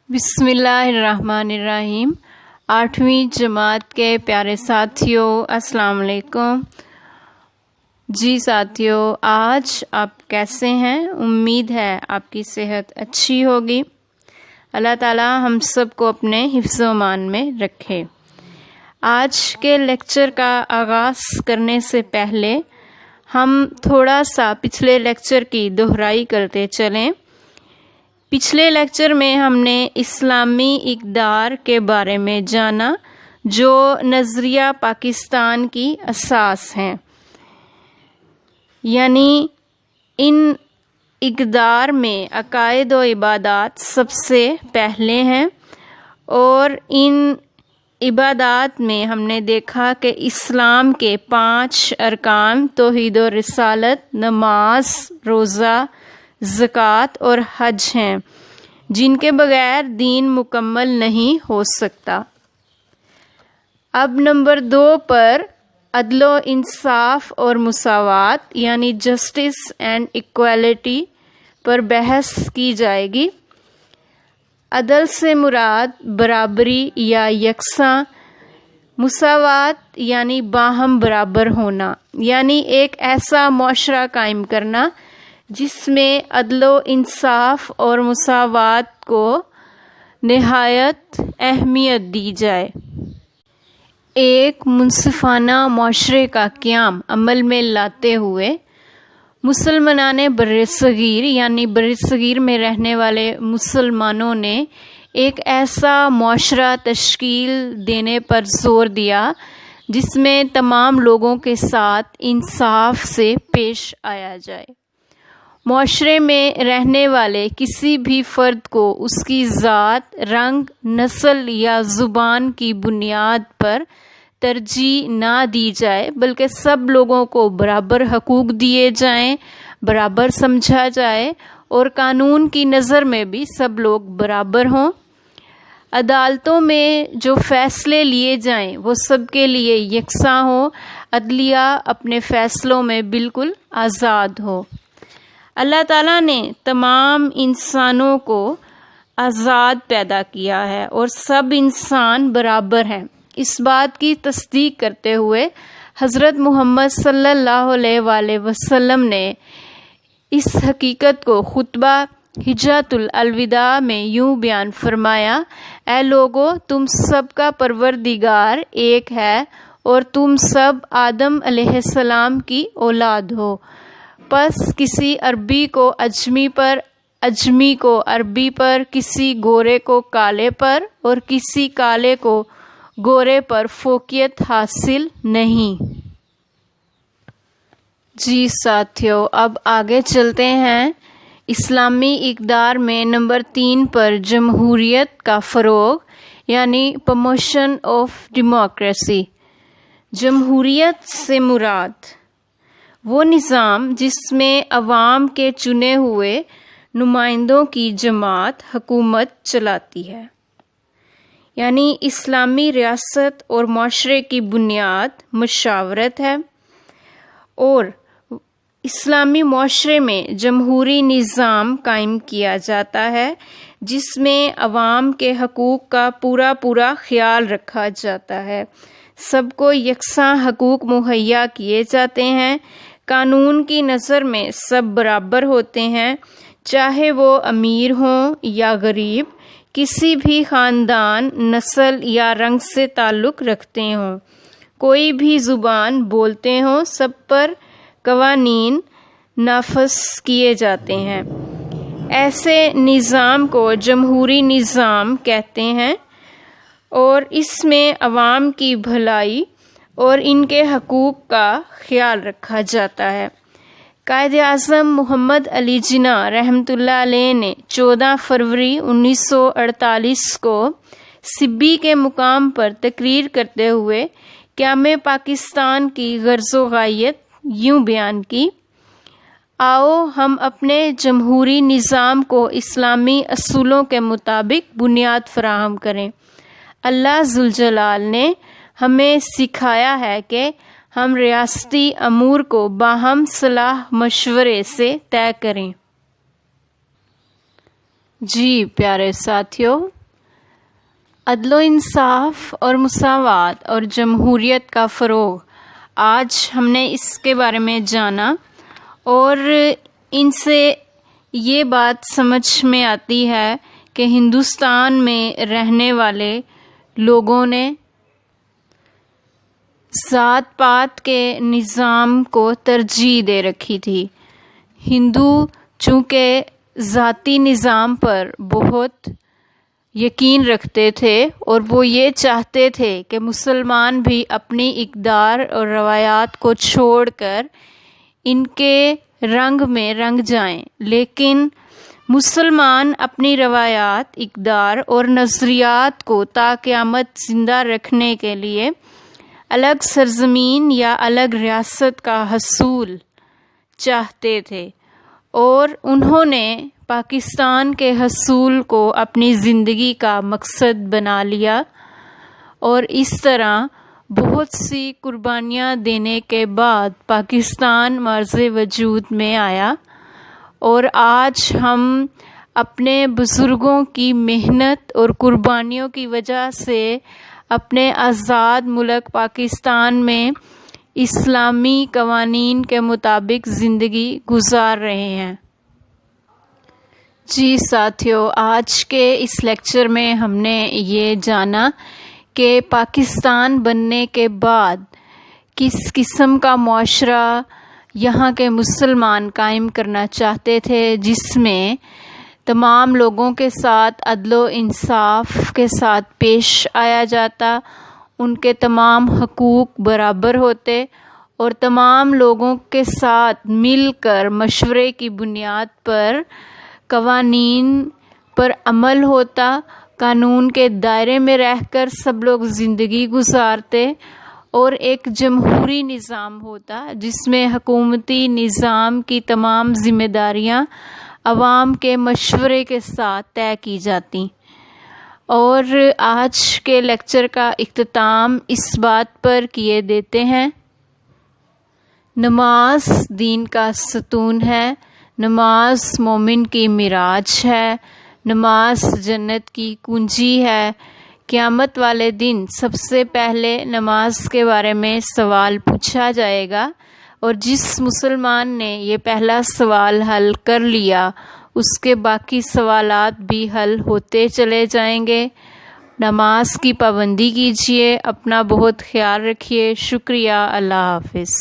بسم اللہ الرحمن الرحیم۔ 8ویں جماعت کے پیارے ساتھیوں، السلام علیکم۔ جی ساتھیوں، آج آپ کیسے ہیں؟ امید ہے آپ کی صحت اچھی ہوگی۔ اللہ تعالی ہم سب کو اپنے حفظ و امان میں رکھے۔ آج کے لیکچر کا آغاز کرنے سے پہلے ہم تھوڑا سا پچھلے لیکچر کی دہرائی کرتے چلیں۔ پچھلے لیکچر میں ہم نے اسلامی اقدار کے بارے میں جانا، جو نظریہ پاکستان کی اساس ہیں، یعنی ان اقدار میں عقائد و عبادات سب سے پہلے ہیں، اور ان عبادات میں ہم نے دیکھا کہ اسلام کے 5 ارکان توحید و رسالت، نماز، روزہ، زکوٰۃ اور حج ہیں، جن کے بغیر دین مکمل نہیں ہو سکتا۔ اب نمبر 2 پر عدل و انصاف اور مساوات یعنی جسٹس اینڈ ایکوالٹی پر بحث کی جائے گی۔ عدل سے مراد برابری یا یکساں، مساوات یعنی باہم برابر ہونا، یعنی ایک ایسا معاشرہ قائم کرنا جس میں عدل و انصاف اور مساوات کو نہایت اہمیت دی جائے۔ ایک منصفانہ معاشرے کا قیام عمل میں لاتے ہوئے مسلمانان برصغیر یعنی برصغیر میں رہنے والے مسلمانوں نے ایک ایسا معاشرہ تشکیل دینے پر زور دیا جس میں تمام لوگوں کے ساتھ انصاف سے پیش آیا جائے۔ معاشرے میں رہنے والے کسی بھی فرد کو اس کی ذات، رنگ، نسل یا زبان کی بنیاد پر ترجیح نہ دی جائے، بلکہ سب لوگوں کو برابر حقوق دیے جائیں، برابر سمجھا جائے، اور قانون کی نظر میں بھی سب لوگ برابر ہوں۔ عدالتوں میں جو فیصلے لیے جائیں وہ سب کے لیے یکساں ہوں، عدلیہ اپنے فیصلوں میں بالکل آزاد ہو۔ اللہ تعالیٰ نے تمام انسانوں کو آزاد پیدا کیا ہے اور سب انسان برابر ہیں۔ اس بات کی تصدیق کرتے ہوئے حضرت محمد صلی اللہ علیہ وآلہ وسلم نے اس حقیقت کو خطبہ حجۃ الوداع میں یوں بیان فرمایا: اے لوگو، تم سب کا پروردگار ایک ہے اور تم سب آدم علیہ السلام کی اولاد ہو۔ پس کسی عربی کو اجمی پر، اجمی کو عربی پر، کسی گورے کو کالے پر اور کسی کالے کو گورے پر فوقیت حاصل نہیں۔ جی ساتھیوں، اب آگے چلتے ہیں۔ اسلامی اقدار میں نمبر 3 پر جمہوریت کا فروغ یعنی پروموشن آف ڈیموکریسی۔ جمہوریت سے مراد وہ نظام جس میں عوام کے چنے ہوئے نمائندوں کی جماعت حکومت چلاتی ہے، یعنی اسلامی ریاست اور معاشرے کی بنیاد مشاورت ہے، اور اسلامی معاشرے میں جمہوری نظام قائم کیا جاتا ہے جس میں عوام کے حقوق کا پورا خیال رکھا جاتا ہے، سب کو یکساں حقوق مہیا کیے جاتے ہیں، قانون کی نظر میں سب برابر ہوتے ہیں، چاہے وہ امیر ہوں یا غریب، کسی بھی خاندان، نسل یا رنگ سے تعلق رکھتے ہوں، کوئی بھی زبان بولتے ہوں، سب پر قوانین نافذ کیے جاتے ہیں۔ ایسے نظام کو جمہوری نظام کہتے ہیں، اور اس میں عوام کی بھلائی اور ان کے حقوق کا خیال رکھا جاتا ہے۔ قائد اعظم محمد علی جناح رحمۃ اللہ علیہ نے 14 فروری 1948 کو سبی کے مقام پر تقریر کرتے ہوئے قیام پاکستان کی غرض و غایت یوں بیان کی: آؤ ہم اپنے جمہوری نظام کو اسلامی اصولوں کے مطابق بنیاد فراہم کریں۔ اللہ ذوالجلال نے ہمیں سکھایا ہے کہ ہم ریاستی امور کو باہم صلاح مشورے سے طے کریں۔ جی پیارے ساتھیوں، عدل و انصاف اور مساوات اور جمہوریت کا فروغ، آج ہم نے اس کے بارے میں جانا اور ان سے یہ بات سمجھ میں آتی ہے کہ ہندوستان میں رہنے والے لوگوں نے ذات پات کے نظام کو ترجیح دے رکھی تھی۔ ہندو چونکہ ذاتی نظام پر بہت یقین رکھتے تھے اور وہ یہ چاہتے تھے کہ مسلمان بھی اپنی اقدار اور روایات کو چھوڑ کر ان کے رنگ میں رنگ جائیں، لیکن مسلمان اپنی روایات، اقدار اور نظریات کو تا قیامت زندہ رکھنے کے لیے الگ سرزمین یا الگ ریاست کا حصول چاہتے تھے، اور انہوں نے پاکستان کے حصول کو اپنی زندگی کا مقصد بنا لیا، اور اس طرح بہت سی قربانیاں دینے کے بعد پاکستان مرز وجود میں آیا، اور آج ہم اپنے بزرگوں کی محنت اور قربانیوں کی وجہ سے اپنے آزاد ملک پاکستان میں اسلامی قوانین کے مطابق زندگی گزار رہے ہیں۔ جی ساتھیو، آج کے اس لیکچر میں ہم نے یہ جانا کہ پاکستان بننے کے بعد کس قسم کا معاشرہ یہاں کے مسلمان قائم کرنا چاہتے تھے، جس میں تمام لوگوں کے ساتھ عدل و انصاف کے ساتھ پیش آیا جاتا، ان کے تمام حقوق برابر ہوتے اور تمام لوگوں کے ساتھ مل کر مشورے کی بنیاد پر قوانین پر عمل ہوتا، قانون کے دائرے میں رہ کر سب لوگ زندگی گزارتے، اور ایک جمہوری نظام ہوتا جس میں حکومتی نظام کی تمام ذمہ داریاں عوام کے مشورے کے ساتھ طے کی جاتی۔ اور آج کے لیکچر کا اختتام اس بات پر کیے دیتے ہیں، نماز دین کا ستون ہے، نماز مومن کی معراج ہے، نماز جنت کی کنجی ہے۔ قیامت والے دن سب سے پہلے نماز کے بارے میں سوال پوچھا جائے گا، اور جس مسلمان نے یہ پہلا سوال حل کر لیا اس کے باقی سوالات بھی حل ہوتے چلے جائیں گے۔ نماز کی پابندی کیجیے، اپنا بہت خیال رکھیے، شکریہ، اللہ حافظ۔